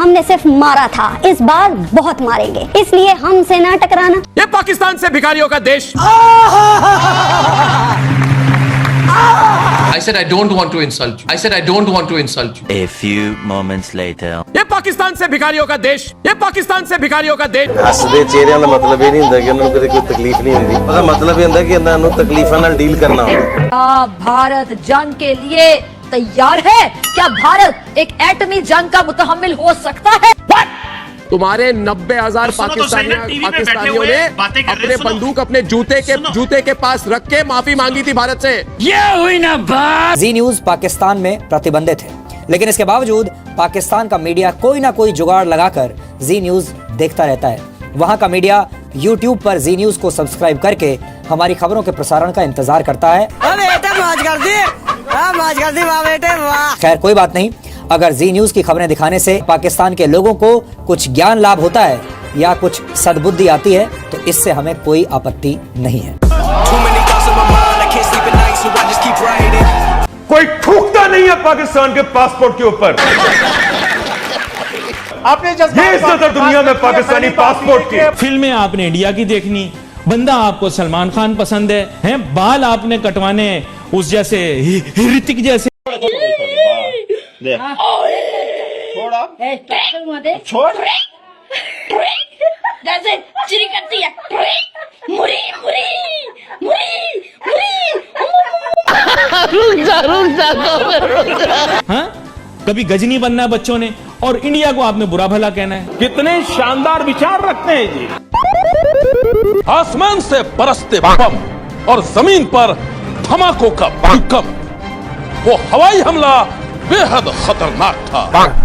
हमने सिर्फ मारा था, इस बार बहुत मारेंगे, इसलिए हमसे ना टकराना। ये पाकिस्तान से भिखारियों का देश। I said I don't want to insult you. I said I don't want to insult you. A few moments later. ये पाकिस्तान से भिखारियों का देश। ये पाकिस्तान से भिखारियों का देश। ਹੱਸਦੇ ਚਿਹਰਿਆਂ ਦਾ ਮਤਲਬ ਇਹ ਨਹੀਂ ਹੁੰਦਾ ਕਿ ਉਹਨਾਂ ਨੂੰ ਕਦੇ ਕੋਈ ਤਕਲੀਫ ਨਹੀਂ ਹੁੰਦੀ। ਉਹਦਾ ਮਤਲਬ ਇਹ ਹੁੰਦਾ ਕਿ ਇਹਨਾਂ ਨੂੰ ਤਕਲੀਫਾਂ ਨਾਲ ਡੀਲ ਕਰਨਾ ਹੁੰਦਾ। क्या भारत जंग के लिए तैयार है? क्या भारत एक एटमी जंग का मुतहम्मिल हो सकता है? तुम्हारे 90,000 पाकिस्तानियों ने अपने बंदूक अपने जूते के पास रख के माफी मांगी थी भारत से। ये हुई ना बात। जी न्यूज पाकिस्तान में प्रतिबंधित है, लेकिन इसके बावजूद पाकिस्तान का मीडिया कोई ना कोई जुगाड़ लगाकर जी न्यूज देखता रहता है। वहां का मीडिया YouTube पर जी न्यूज को सब्सक्राइब करके हमारी खबरों के प्रसारण का इंतजार करता है। खैर कोई बात नहीं, अगर जी न्यूज की खबरें दिखाने से पाकिस्तान के लोगों को कुछ ज्ञान लाभ होता है या कुछ सद्बुद्धि आती है तो इससे हमें कोई आपत्ति नहीं है। कोई थूकता नहीं है पाकिस्तान के पासपोर्ट के ऊपर। आपने ये इज्जत है दुनिया में पाकिस्तानी पासपोर्ट की। फिल्में आपने इंडिया की देखनी, बंदा आपको सलमान खान पसंद है बाल आपने कटवाने उस जैसे ऋतिक जैसे। छोड़ा छोड़ जैसे चिरी करती है मुरी मुरी मुरी मुरी। हाँ कभी गजनी बनना है बच्चों ने और इंडिया को आपने बुरा भला कहना है। कितने शानदार विचार रखते हैं जी। आसमान से बरसते बम और जमीन पर धमाकों का भूकंप, वो हवाई हमला बेहद खतरनाक था,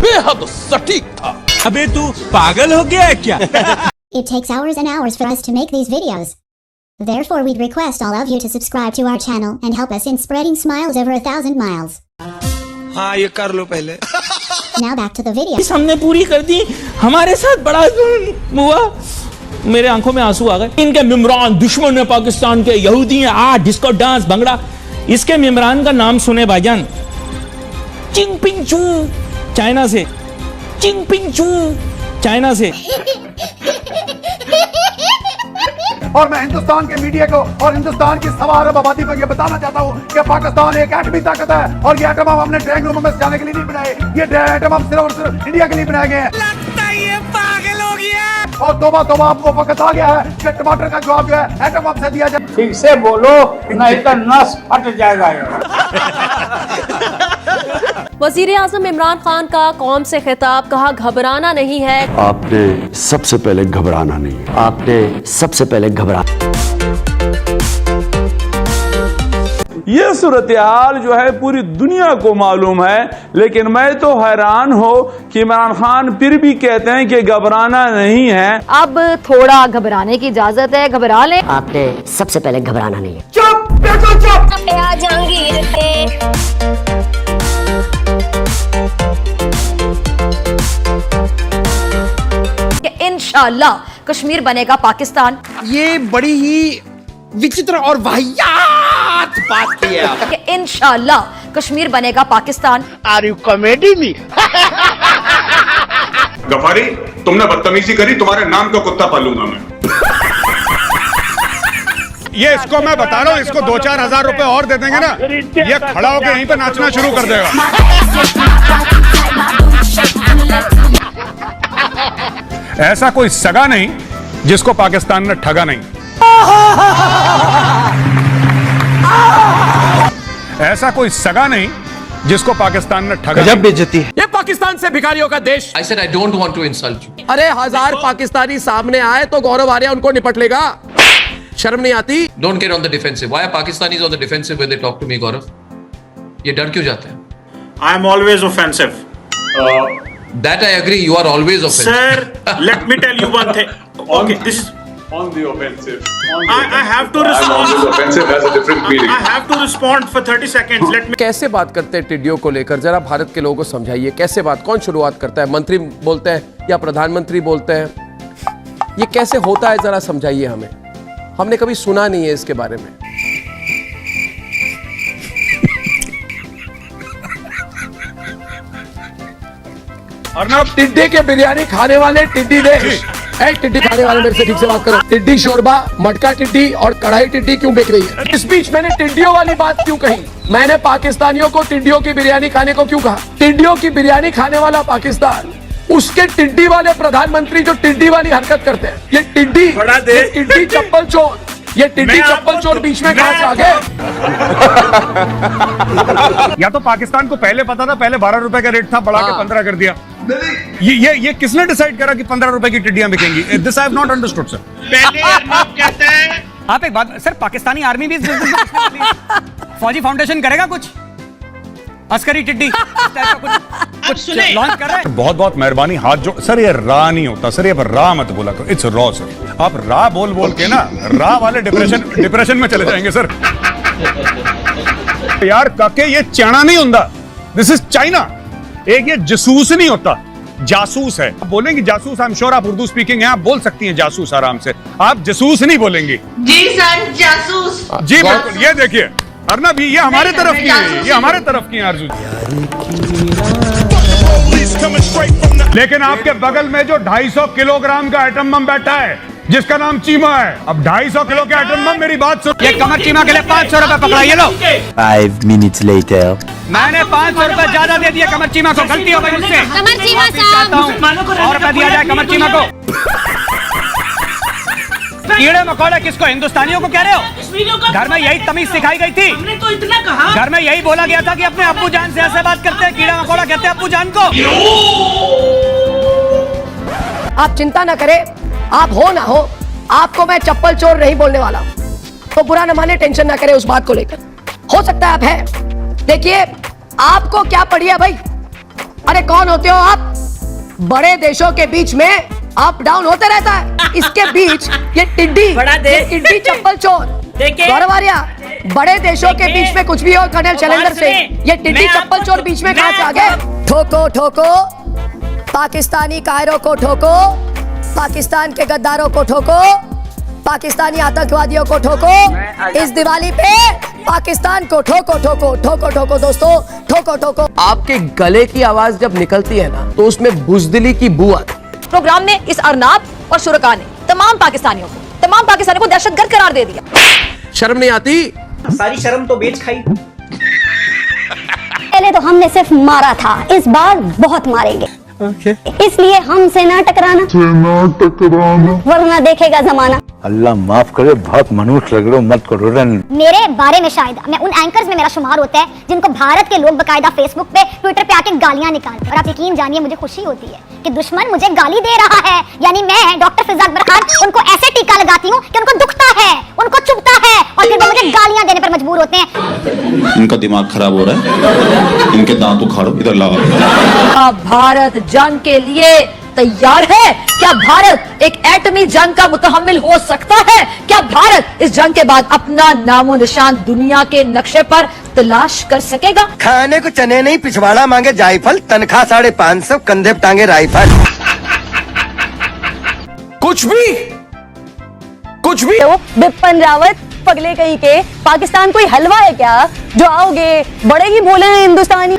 बेहद सटीक था। अबे तू पागल हो गया है क्या? It takes hours and hours for us to make these videos. Therefore, we'd request all of you to subscribe to our channel and help us in spreading smiles over 1,000 miles. हाँ ये कर लो पहले। Now back to the video. हमने पूरी कर दी, हमारे साथ बड़ा हुआ, मेरे आंखों में आंसू आ गए। इनके मिमरान दुश्मन है पाकिस्तान के, यहूदी हैं, डिस्को डांस भंगड़ा। इसके मिमरान का नाम सुने भाईजान, चिंगपिंग चू चाइना से, चिंगपिंग चू चाइना से। और मैं हिंदुस्तान के मीडिया को और हिंदुस्तान की सवार आबादी को ये बताना चाहता हूँ कि पाकिस्तान एक एटमी ताकत है और ये एटम हमने ड्राइंग रूम में जाने के लिए नहीं बनाए। ये एटम हम सिर्फ और सिर्फ इंडिया के लिए बनाए गए हैं। लगता है ये पागल हो गया। और तोबा आपको वक्त आ गया है कि टमाटर का जवाब जो है एटम बम से दिया जाए। ठीक से बोलो नहीं तो नस फट जाएगा। वजीर आजम इमरान खान का कौम से खिताब, कहा घबराना नहीं है। आपने सबसे पहले घबराना नहीं, आपने सबसे पहले घबराना। ये सूरत हाल जो है पूरी दुनिया को मालूम है, लेकिन मैं तो हैरान हूँ कि इमरान खान फिर भी कहते हैं कि घबराना नहीं है। अब थोड़ा घबराने की इजाजत है, घबरा ले। आपने सबसे पहले घबराना नहीं है। चुप बिल्कुल चुप। जहांगीर कि इंशाअल्लाह कश्मीर बनेगा पाकिस्तान। ये बड़ी ही विचित्र और वाहियात बात की है आप। कि इंशाअल्लाह कश्मीर बनेगा Pakistan. Are you comedy me? Ghaffari तुमने बदतमीजी करी, तुम्हारे नाम का कुत्ता पालूंगा मैं। ये इसको मैं बता रहा हूँ, इसको 2-4 हजार रुपए और दे देंगे ना, ये खड़ा होकर यहीं पे नाचना शुरू कर देगा। ऐसा कोई सगा नहीं जिसको पाकिस्तान ने ठगा नहीं। ऐसा कोई सगा नहीं जिसको पाकिस्तान ने ठगा। गजब बेइज्जती है। ये पाकिस्तान से भिखारियों का देश। I said I don't want to insult you. अरे 1000 पाकिस्तानी सामने आए तो गौरव आर्या उनको निपट लेगा, शर्म नहीं आती? Don't get on the defensive. Why are Pakistanis on the defensive when they talk to me, Gaurav? ये डर क्यों जाते हैं? I am always offensive. That I agree. You are always offensive. Sir, let me tell you one thing. Okay, this is On the offensive. I have to respond. Offensive has a different meaning. I have to respond for 30 seconds. Let me. कैसे बात करते हैं टिड्डियों को लेकर, जरा भारत के लोगों को समझाइए। कैसे बात, कौन शुरुआत करता है? मंत्री बोलते हैं या प्रधानमंत्री बोलते हैं? ये कैसे होता है, जरा समझाइए हमें। हमने कभी सुना नहीं है इसके बारे में। अर्नब टिड्डे के बिरयानी खाने वाले टिड्डी देश, टिड्डी खाने वाले मेरे से ठीक से बात करो। टिड्डी शोरबा, मटका टिड्डी और कढ़ाई टिड्डी क्यों बिक रही है? इस बीच मैंने टिड्डियों वाली बात क्यों कही? मैंने पाकिस्तानियों को टिड्डियों की बिरयानी खाने को क्यों कहा? टिड्डियों की बिरयानी खाने वाला पाकिस्तान, उसके टिड्डी वाले प्रधानमंत्री जो टिड्डी वाली हरकत करते हैं, ये टिड्डी चप्पल चोर, ये टिड्डी चप्पल चोर बीच में कहां से आ गए? या तो पाकिस्तान को पहले पता था, पहले 12 रुपए का रेट था, बढ़ा के 15 कर दिया। ये किसने डिसाइड करा कि 15 रुपए की टिड्डियां बिकेंगी? This I have not understood sir. पहले अर्नब कहते हैं, आप एक बात सर, पाकिस्तानी आर्मी भी इस बिजनेस में घुसने वाली है। फौजी फाउंडेशन करेगा कुछ? अस्करी टिड्डी कुछ लॉन्च कर रहा है? बहुत बहुत मेहरबानी, हाथ जोड़ सर। ये रा नहीं होता सर, ये रा मत बोला करो, इट्स रॉ सर। आप रा बोल बोल के ना रा वाले डिप्रेशन में चले जाएंगे सर। यार काके ये चना नहीं होता, दिस इज चाइना। एक ये जासूस नहीं होता, जासूस है। आप बोलेंगे जासूस, आई एम श्योर आप उर्दू स्पीकिंग है, आप बोल सकती हैं जासूस आराम से। आप जासूस नहीं बोलेंगी। जी सर, जासूस। जी बिल्कुल, ये देखिए अर्नब, ये हमारे तरफ की है, ये हमारे तरफ की है अर्जुन। लेकिन आपके बगल में जो 250 किलोग्राम का एटम बम बैठा है, जिसका नाम चीमा है, अब 250 किलो के एटम बम, मेरी बात सुन। ये कमर चीमा के लिए 500 रुपए पकड़ा, ये लो। 5 minutes later. मैंने 500 रुपए ज्यादा दे दिया कमर चीमा को, गलती हो गई मुझसे। कमर चीमा साहब, और रुपए दिया जाए कमर चीमा को। कीड़े मकोड़े किसको, हिंदुस्तानियों को कह रहे हो? घर में यही तमीज सिखाई गई थी। हमने तो इतना कहा, घर में यही बोला गया था कि अपने अब्बू जान से ऐसे बात करते हैं, कीड़ा मकोड़ा कहते हैं अब्बू जान को। आप चिंता ना करें, आप हो ना हो, आपको मैं चप्पल चोर नहीं बोलने वाला हूं, तो बुरा न माने, टेंशन ना करें उस बात को लेकर। हो सकता है आप है, देखिए आपको क्या पड़ी है भाई? अरे कौन होते हो आप? बड़े देशों के बीच में अप डाउन होते रहता है, इसके बीच ये टिड्डी चप्पल चोर, गौरवारिया, बड़े देशों के बीच में कुछ भी हो, कर्नल शैलेंद्र से ये टिड्डी चप्पल चोर बीच में कहां से आ गए? ठोको ठोको पाकिस्तानी कायरों को, ठोको पाकिस्तान के गद्दारों को, ठोको पाकिस्तानी आतंकवादियों को, ठोको इस दिवाली पे पाकिस्तान को, ठोको ठोको ठोको ठोको दोस्तों, ठोको ठोको। आपके गले की आवाज जब निकलती है ना, तो उसमें बुजदिली की बू आती है। प्रोग्राम में इस अर्नाब और शुरका ने तमाम पाकिस्तानियों को दहशतगर्द करार दे दिया। शर्म नहीं आती? सारी शर्म तो बेच खाई। पहले तो हमने सिर्फ मारा था, इस बार बहुत मारेंगे। इसलिए हमसे ना टकराना, वरना देखेगा जमाना। अल्लाह माफ करे, बहुत मनुष्य लग रहे हो, मत करो। मेरे बारे में शायद मैं उन एंकर्स में मेरा शुमार होता है जिनको भारत के लोग बकायदा फेसबुक पे, ट्विटर पे आके गालियां निकालते हैं। और आप यकीन जानिए, मुझे खुशी होती है कि दुश्मन मुझे गाली दे रहा है, यानी मैं डॉक्टर फिजा अकबर खान उनको ऐसे टीका लगाती हूँ कि उनको दुखता है, उनको चुभता है, और फिर वो मुझे गालियां देने पर मजबूर होते हैं। इनका दिमाग खराब हो रहा है, इनके दांत उखाड़ो, इधर लाओ। भारत जंग के लिए तैयार है? क्या भारत एक एटमी जंग का मुतहम्मिल हो सकता है? क्या भारत इस जंग के बाद अपना नामो निशान दुनिया के नक्शे पर तलाश कर सकेगा? खाने को चने नहीं, पिछवाड़ा मांगे जायफल, तनख्वाह 550, कंधे पे टांगे राइफल। कुछ भी तो बिपिन रावत पगले कहीं के, पाकिस्तान कोई हलवा है क्या जो आओगे बड़ेगी बोले हैं हिंदुस्तानी?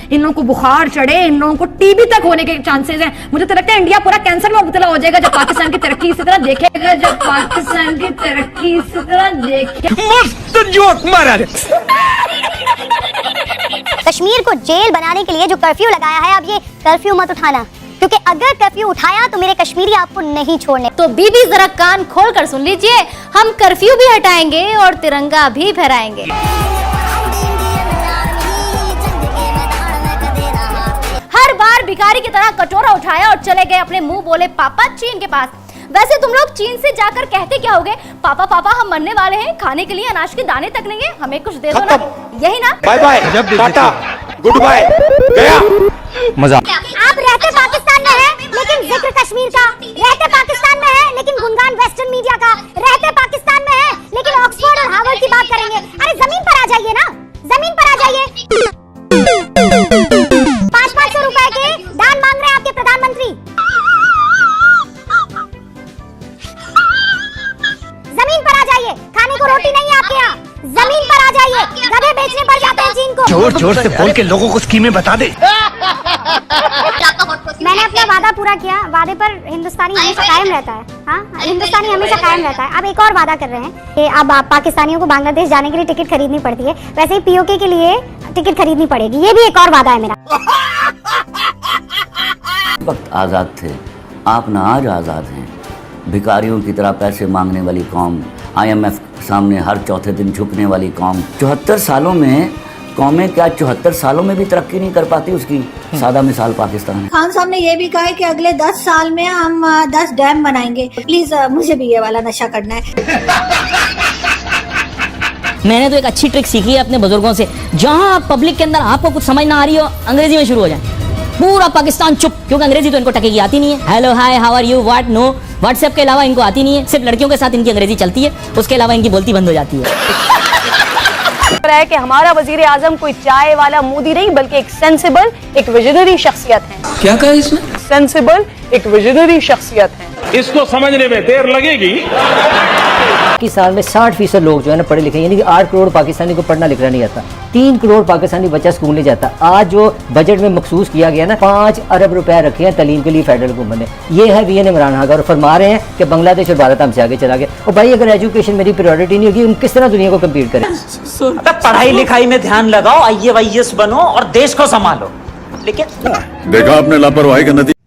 इन लोगों को बुखार चढ़े, इन लोगों को टीबी तक होने के चांसेस हैं। मुझे तो लगता है इंडिया पूरा कैंसर में मुब्तला हो जाएगा जब पाकिस्तान की तरक्की इसी तरह देखेगा, जब पाकिस्तान की तरक्की इसी तरह देखेगा। मस्त जोक मारा रे। कश्मीर को जेल बनाने के लिए जो कर्फ्यू लगाया है, अब ये कर्फ्यू मत उठाना, क्योंकि अगर कर्फ्यू उठाया तो मेरे कश्मीरी आपको नहीं छोड़ने। तो बीबी जरा कान खोल कर सुन लीजिए, हम कर्फ्यू भी हटाएंगे और तिरंगा भी फहराएंगे। हर बार भिखारी की तरह कटोरा उठाया और चले गए अपने मुंह बोले पापा चीन के पास। वैसे तुम लोग चीन से जाकर कहते क्या होगे? पापा पापा हम मरने वाले हैं, खाने के लिए अनाज के दाने तक नहीं है, हमें कुछ दे दो ना, यही ना? Bye bye, ta-ta, good bye, गया। मजा। आप रहते पाकिस्तान में हैं, लेकिन जिक्र कश्मीर का, रहते पाकिस्तान में हैं, लेकिन गुणगान वेस्टर्न मीडिया का, रहते पाकिस्तान में हैं, लेकिन ऑक्सफोर्ड और हार्वर्ड की बात करेंगे। अरे जमीन पर आ जाइए ना, जमीन पर आ जाइए। 500 रुपए के दान मांग रहे हैं आपके प्रधानमंत्री। जमीन पर आ जाइए, खाने को रोटी नहीं है आपके यहाँ, जमीन पर आ जाइए, गधे बेचने पड़ जाते हैं चीन को। जोर जोर से बोल के लोगों को स्कीमें बता दे। मैंने अपना वादा पूरा किया, वादे पर हिंदुस्तानी हमेशा कायम रहता है। हाँ, हिंदुस्तानी हमेशा कायम रहता है। अब एक और वादा कर रहे हैं कि अब पाकिस्तानियों को बांग्लादेश जाने के लिए टिकट खरीदनी पड़ती है, वैसे ही पीओके के लिए टिकट खरीदनी पड़ेगी। ये भी एक और वादा है मेरा। वक्त आज़ाद थे, आप ना आज आज़ाद हैं। भिखारियों की तरह पैसे मांगने वाली कौम, IMF सामने हर चौथे दिन झुकने वाली कौम। 74 सालों में कौमें क्या 74 सालों में भी तरक्की नहीं कर पाती, उसकी सादा मिसाल पाकिस्तान है। खान साहब ने ये भी कहा है कि अगले 10 साल में हम 10 डैम बनाएंगे। प्लीज मुझे भी ये वाला नशा करना है। मैंने तो एक अच्छी ट्रिक सीखी है अपने बुजुर्गों से, जहां आप पब्लिक के अंदर आपको कुछ समझ ना आ रही हो, अंग्रेजी में शुरू हो जाए, पूरा पाकिस्तान चुप, क्योंकि अंग्रेजी तो इनको टकेगी आती नहीं है। Hello, hi, how are you, what, no, WhatsApp के अलावा इनको आती नहीं है। सिर्फ लड़कियों के साथ इनकी अंग्रेजी चलती है, उसके अलावा इनकी बोलती बंद हो जाती है। है कि हमारा वजीर आजम कोई चाय वाला मोदी नहीं, बल्कि एक सेंसिबल, एक विजनरी शख्सियत है। क्या कहा इसमें? सेंसिबल, एक विजनरी शख्सियत है। इसको समझने में देर लगेगी। पाकिस्तान में 60% लोग जो है ना पढ़े लिखे, यानी कि 8 करोड़ पाकिस्तानी को पढ़ना लिखना नहीं आता, 3 करोड़ पाकिस्तानी बच्चा स्कूल नहीं जाता। आज जो बजट में मखसूस किया गया ना, 5 अरब रुपए रखे हैं तालीम के लिए फेडरल गवर्नमेंट ने। ये है VN इमरान खान, और फरमा रहे हैं कि बांग्लादेश और भारत हमसे आगे चला गया। और भाई अगर एजुकेशन मेरी प्रायोरिटी नहीं होगी, हम किस तरह दुनिया को कम्पीट करें? पढ़ाई लिखाई में ध्यान लगाओ, IAS बनो और देश को संभालो। लेकिन देखा आपने लापरवाही का नतीजा।